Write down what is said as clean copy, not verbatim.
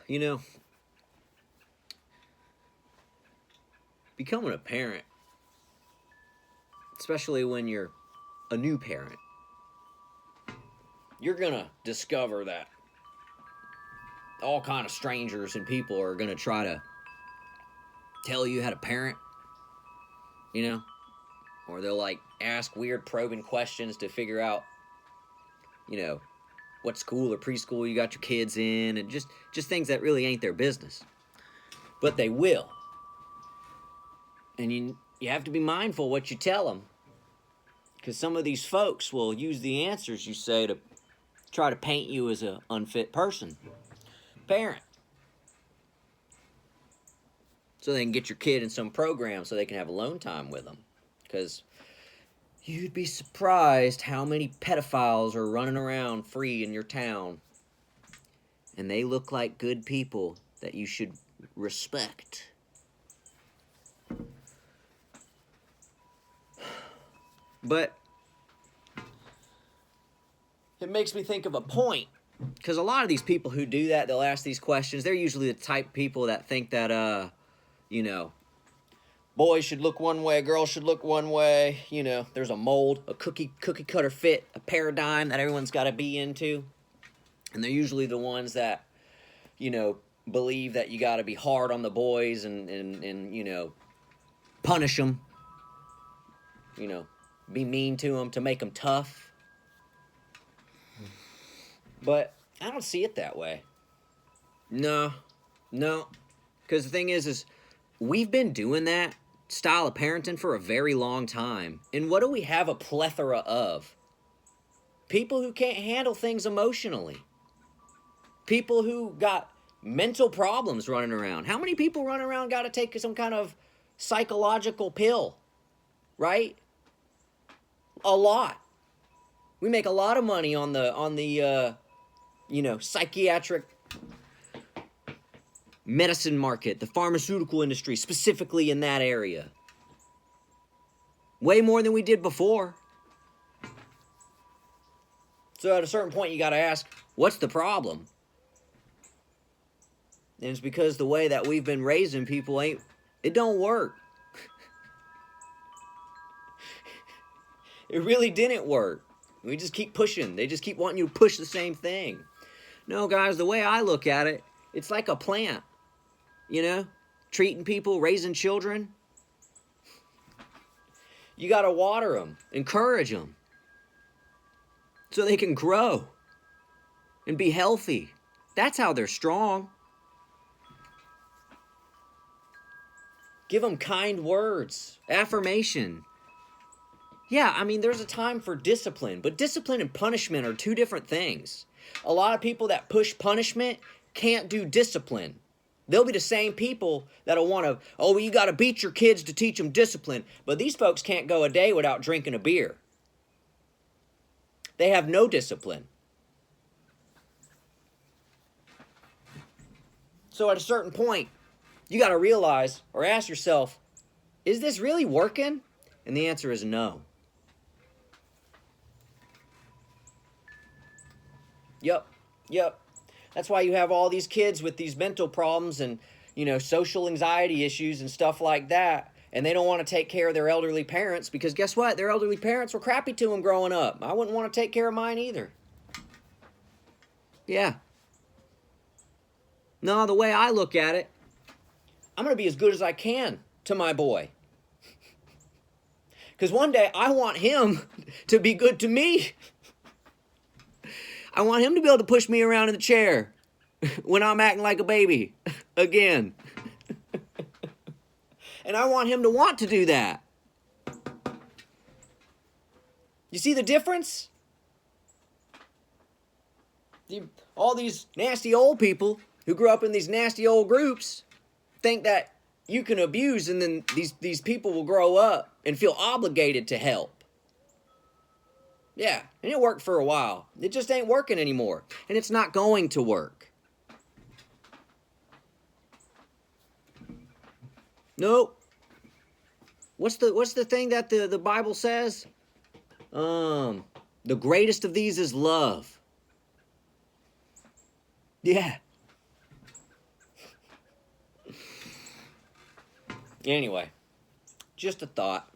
You know, becoming a parent, especially when you're a new parent, you're gonna discover that all kind of strangers and people are gonna try to tell you how to parent, you know, or they'll like ask weird probing questions to figure out, you know, what school or preschool you got your kids in, and just things that really ain't their business. But they will. And you have to be mindful what you tell them, because some of these folks will use the answers you say to try to paint you as an unfit person, parent, so they can get your kid in some program so they can have alone time with them. Because you'd be surprised how many pedophiles are running around free in your town, and they look like good people that you should respect. But it makes me think of a point, because a lot of these people who do that, they'll ask these questions, they're usually the type of people that think that, you know, boys should look one way, girls should look one way, you know, there's a mold, a cookie cutter fit, a paradigm that everyone's got to be into. And they're usually the ones that, you know, believe that you got to be hard on the boys and, you know, punish them, you know, be mean to them to make them tough. But I don't see it that way. No. Because the thing is we've been doing that style of parenting for a very long time. And what do we have a plethora of? People who can't handle things emotionally. People who got mental problems running around. How many people running around got to take some kind of psychological pill? Right? A lot. We make a lot of money on the you know, psychiatric medicine market, the pharmaceutical industry, specifically in that area. Way more than we did before. So at a certain point, you got to ask, what's the problem? And it's because the way that we've been raising people it don't work. It really didn't work. We just keep pushing. They just keep wanting you to push the same thing. No, guys, the way I look at it, it's like a plant. You know, treating people, raising children. You got to water them, encourage them, so they can grow and be healthy. That's how they're strong. Give them kind words, affirmation. Yeah, I mean, there's a time for discipline, but discipline and punishment are two different things. A lot of people that push punishment can't do discipline. They'll be the same people that'll want to, oh, well, you got to beat your kids to teach them discipline. But these folks can't go a day without drinking a beer. They have no discipline. So at a certain point, you got to realize or ask yourself, is this really working? And the answer is no. Yep. That's why you have all these kids with these mental problems and, you know, social anxiety issues and stuff like that. And they don't want to take care of their elderly parents because guess what? Their elderly parents were crappy to them growing up. I wouldn't want to take care of mine either. Yeah. No, the way I look at it, I'm going to be as good as I can to my boy. Because one day I want him to be good to me. I want him to be able to push me around in the chair when I'm acting like a baby again. And I want him to want to do that. You see the difference? All these nasty old people who grew up in these nasty old groups think that you can abuse and then these people will grow up and feel obligated to help. Yeah, and it worked for a while. It just ain't working anymore. And it's not going to work. Nope. What's the thing that the Bible says? The greatest of these is love. Yeah. Anyway, just a thought.